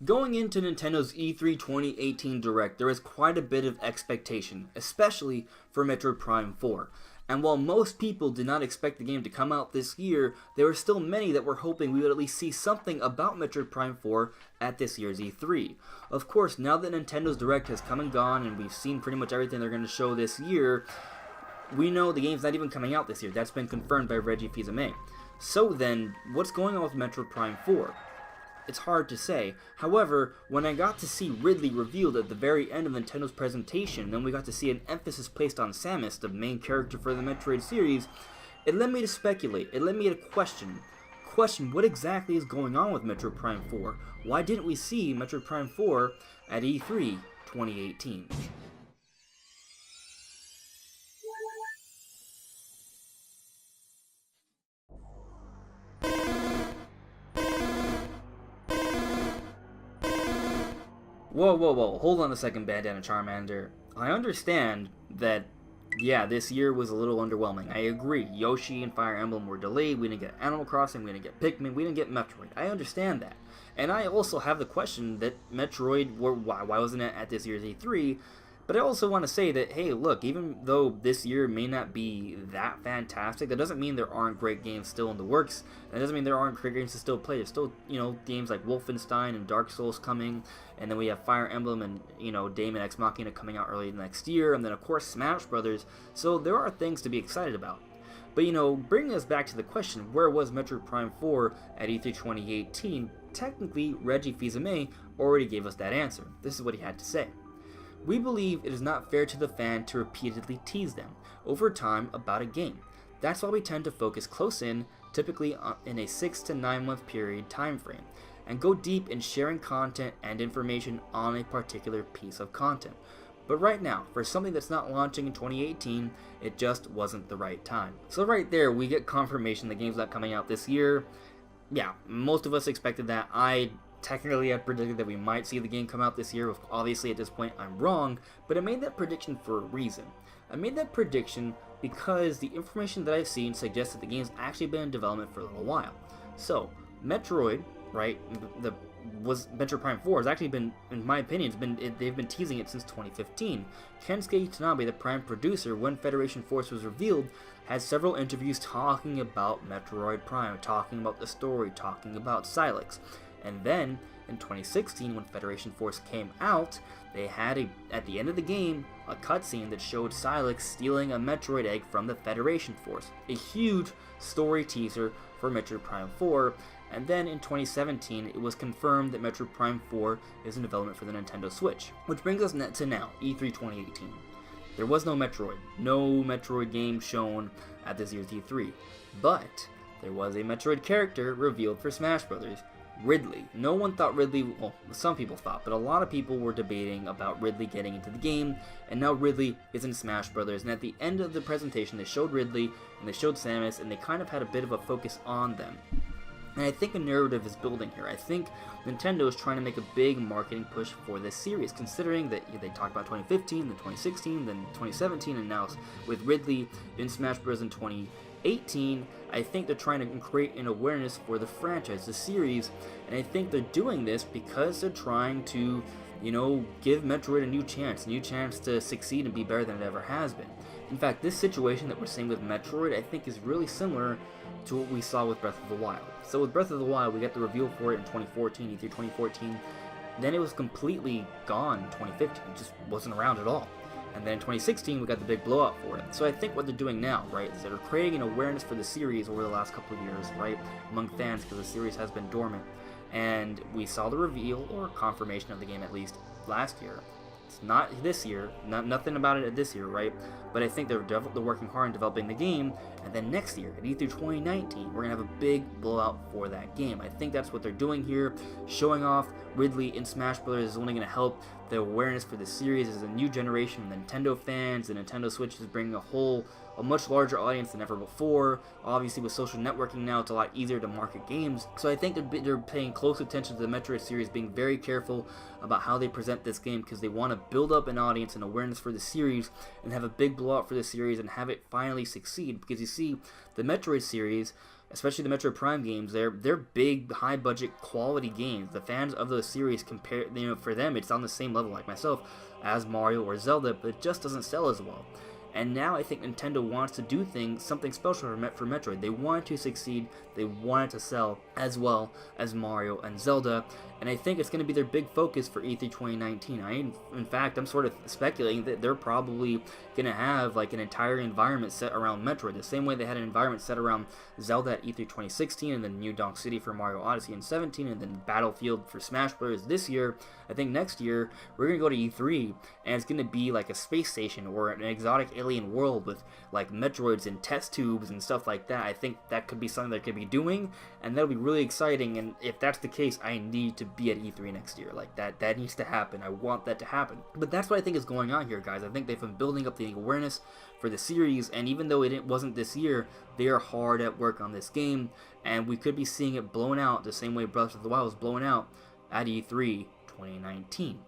Going into Nintendo's E3 2018 Direct, there was quite a bit of expectation, especially for Metroid Prime 4. And while most people did not expect the game to come out this year, there were still many that were hoping we would at least see something about Metroid Prime 4 at this year's E3. Of course, now that Nintendo's Direct has come and gone and we've seen pretty much everything they're going to show this year, we know the game's not even coming out this year. That's been confirmed by Reggie Fils-Aime. So then, what's going on with Metroid Prime 4? It's hard to say. However, when I got to see Ridley revealed at the very end of Nintendo's presentation, then we got to see an emphasis placed on Samus, the main character for the Metroid series, it led me to speculate. It led me to question what exactly is going on with Metroid Prime 4? Why didn't we see Metroid Prime 4 at E3 2018? Whoa, hold on a second, Bandana Charmander. I understand that, yeah, this year was a little underwhelming. I agree. Yoshi and Fire Emblem were delayed, we didn't get Animal Crossing, we didn't get Pikmin, we didn't get Metroid. I understand that. And I also have the question that Metroid, why wasn't it at this year's E3? But I also want to say that, hey, look, even though this year may not be that fantastic, that doesn't mean there aren't great games still in the works. And that doesn't mean there aren't great games to still play. There's still, games like Wolfenstein and Dark Souls coming. And then we have Fire Emblem and, Daemon X Machina coming out early next year. And then, of course, Smash Brothers. So there are things to be excited about. But, bringing us back to the question, where was Metroid Prime 4 at E3 2018? Technically, Reggie Fils-Aime already gave us that answer. This is what he had to say. We believe it is not fair to the fan to repeatedly tease them over time about a game. That's why we tend to focus close in, typically in a 6 to 9 month period time frame, and go deep in sharing content and information on a particular piece of content. But right now, for something that's not launching in 2018, it just wasn't the right time. So right there, we get confirmation the game's not coming out this year. Yeah, most of us expected that. I predicted that we might see the game come out this year. Obviously, at this point, I'm wrong, but I made that prediction for a reason. I made that prediction because the information that I've seen suggests that the game's actually been in development for a little while. So, Metroid, right, Metroid Prime 4 has actually been, in my opinion, they've been teasing it since 2015. Kensuke Tanabe, the Prime producer, when Federation Force was revealed, had several interviews talking about Metroid Prime, talking about the story, talking about Sylix. And then, in 2016, when Federation Force came out, they had, at the end of the game, a cutscene that showed Sylix stealing a Metroid egg from the Federation Force. A huge story teaser for Metroid Prime 4, and then in 2017, it was confirmed that Metroid Prime 4 is in development for the Nintendo Switch. Which brings us to now, E3 2018. There was no Metroid game shown at this year's E3, but there was a Metroid character revealed for Smash Brothers. Ridley. No one thought Ridley, well, some people thought, but a lot of people were debating about Ridley getting into the game, and now Ridley is in Smash Brothers, and at the end of the presentation they showed Ridley, and they showed Samus, and they kind of had a bit of a focus on them. And I think a narrative is building here. I think Nintendo is trying to make a big marketing push for this series, considering that they talked about 2015, then 2016, then 2017, and now with Ridley in Smash Bros. In 2018, I think they're trying to create an awareness for the franchise, the series, and I think they're doing this because they're trying to, give Metroid a new chance to succeed and be better than it ever has been. In fact, this situation that we're seeing with Metroid, I think, is really similar to what we saw with Breath of the Wild. So with Breath of the Wild, we got the reveal for it in 2014, E3 2014, then it was completely gone in 2015, it just wasn't around at all. And then in 2016, we got the big blowout for it. So I think what they're doing now, right, is they're creating an awareness for the series over the last couple of years, right, among fans, because the series has been dormant. And we saw the reveal, or confirmation of the game at least, last year. It's not this year, nothing about it this year, right? But I think they're working hard on developing the game, and then next year, at E3 2019, we're going to have a big blowout for that game. I think that's what they're doing here. Showing off Ridley in Smash Bros. Is only going to help the awareness for the series as a new generation of Nintendo fans. The Nintendo Switch is bringing a much larger audience than ever before. Obviously, with social networking now, it's a lot easier to market games. So I think they're paying close attention to the Metroid series, being very careful about how they present this game, because they want to build up an audience and awareness for the series and have a big blowout for the series and have it finally succeed. Because you see, the Metroid series, especially the Metroid Prime games. They're big, high budget, quality games. The fans of those series compare, for them it's on the same level like myself as Mario or Zelda, but it just doesn't sell as well. And now I think Nintendo wants to do something special for Metroid. They want to succeed. They want it to sell as well as Mario and Zelda. And I think it's going to be their big focus for E3 2019. In fact, I'm sort of speculating that they're probably going to have like an entire environment set around Metroid, the same way they had an environment set around Zelda at E3 2016, and then New Donk City for Mario Odyssey in 17, and then Battlefield for Smash Bros. This year. I think next year we're going to go to E3, and it's going to be like a space station or an exotic alien world with like Metroids and test tubes and stuff like that. I think that could be something they could be doing, and that'll be really exciting. And if that's the case, I need to be at E3 next year. Like that needs to happen. I want that to happen. But that's what I think is going on here, guys. I think they've been building up the awareness for the series, and even though it wasn't this year, they are hard at work on this game, and we could be seeing it blown out the same way Breath of the Wild was blown out at E3 2019.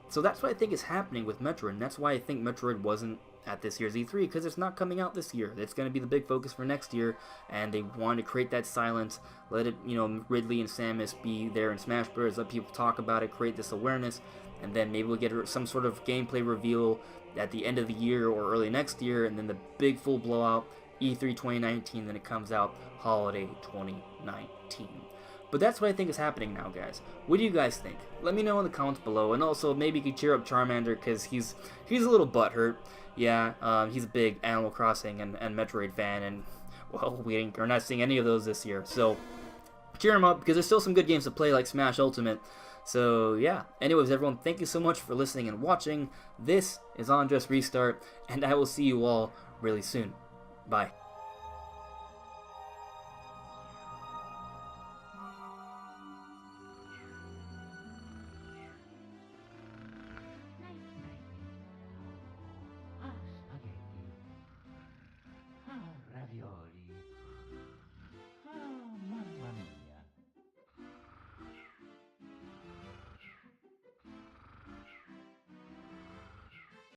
So that's what I think is happening with Metroid, and that's why I think Metroid wasn't at this year's E3, because it's not coming out this year. It's going to be the big focus for next year, and they want to create that silence, let it, Ridley and Samus be there in Smash Bros., let people talk about it, create this awareness, and then maybe we'll get some sort of gameplay reveal at the end of the year or early next year, and then the big full blowout, E3 2019, then it comes out holiday 2019. But that's what I think is happening now, guys. What do you guys think? Let me know in the comments below, and also maybe you could cheer up Charmander, because he's a little butthurt. Yeah, he's a big Animal Crossing and Metroid fan, and, well, we're not seeing any of those this year. So, cheer him up, because there's still some good games to play, like Smash Ultimate. So, yeah. Anyways, everyone, thank you so much for listening and watching. This is On Just Restart, and I will see you all really soon. Bye.